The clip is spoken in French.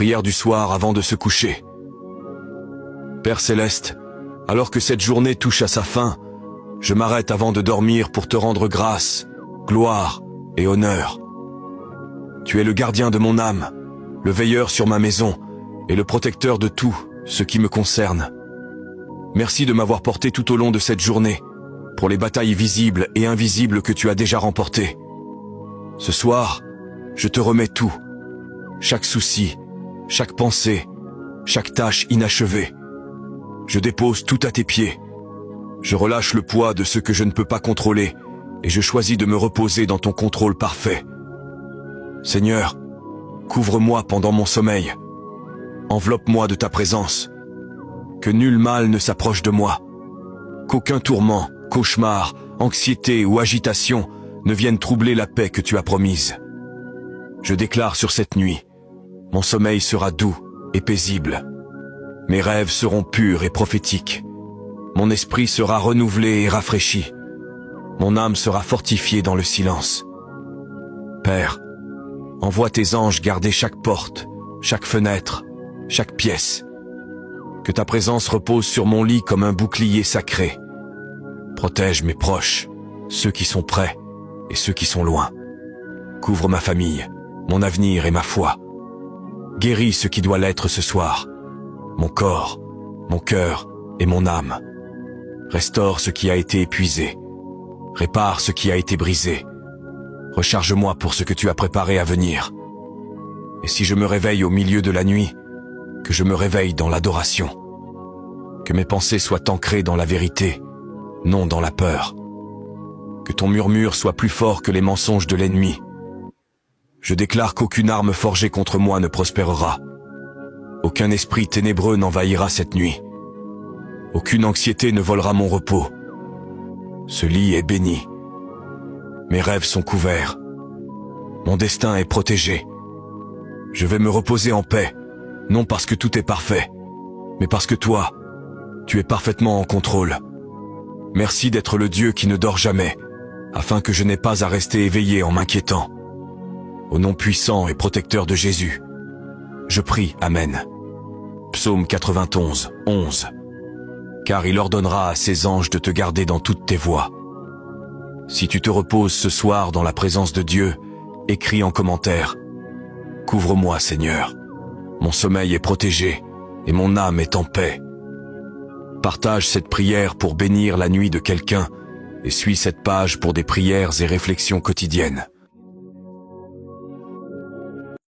Prière du soir avant de se coucher. Père Céleste, alors que cette journée touche à sa fin, je m'arrête avant de dormir pour te rendre grâce, gloire et honneur. Tu es le gardien de mon âme, le veilleur sur ma maison et le protecteur de tout ce qui me concerne. Merci de m'avoir porté tout au long de cette journée, pour les batailles visibles et invisibles que tu as déjà remportées. Ce soir, je te remets tout, chaque souci, chaque pensée, chaque tâche inachevée. Je dépose tout à tes pieds. Je relâche le poids de ce que je ne peux pas contrôler et je choisis de me reposer dans ton contrôle parfait. Seigneur, couvre-moi pendant mon sommeil. Enveloppe-moi de ta présence. Que nul mal ne s'approche de moi. Qu'aucun tourment, cauchemar, anxiété ou agitation ne viennent troubler la paix que tu as promise. Je déclare sur cette nuit, mon sommeil sera doux et paisible. Mes rêves seront purs et prophétiques. Mon esprit sera renouvelé et rafraîchi. Mon âme sera fortifiée dans le silence. Père, envoie tes anges garder chaque porte, chaque fenêtre, chaque pièce. Que ta présence repose sur mon lit comme un bouclier sacré. Protège mes proches, ceux qui sont près et ceux qui sont loin. Couvre ma famille, mon avenir et ma foi. Guéris ce qui doit l'être ce soir. Mon corps, mon cœur et mon âme. Restaure ce qui a été épuisé. Répare ce qui a été brisé. Recharge-moi pour ce que tu as préparé à venir. Et si je me réveille au milieu de la nuit, que je me réveille dans l'adoration. Que mes pensées soient ancrées dans la vérité, non dans la peur. Que ton murmure soit plus fort que les mensonges de l'ennemi. Je déclare qu'aucune arme forgée contre moi ne prospérera. Aucun esprit ténébreux n'envahira cette nuit. Aucune anxiété ne volera mon repos. Ce lit est béni. Mes rêves sont couverts. Mon destin est protégé. Je vais me reposer en paix, non parce que tout est parfait, mais parce que toi, tu es parfaitement en contrôle. Merci d'être le Dieu qui ne dort jamais, afin que je n'ai pas à rester éveillé en m'inquiétant. Au nom puissant et protecteur de Jésus, je prie, Amen. Psaume 91, 11. Car il ordonnera à ses anges de te garder dans toutes tes voies. Si tu te reposes ce soir dans la présence de Dieu, écris en commentaire « Couvre-moi, Seigneur. Mon sommeil est protégé et mon âme est en paix. » Partage cette prière pour bénir la nuit de quelqu'un et suis cette page pour des prières et réflexions quotidiennes.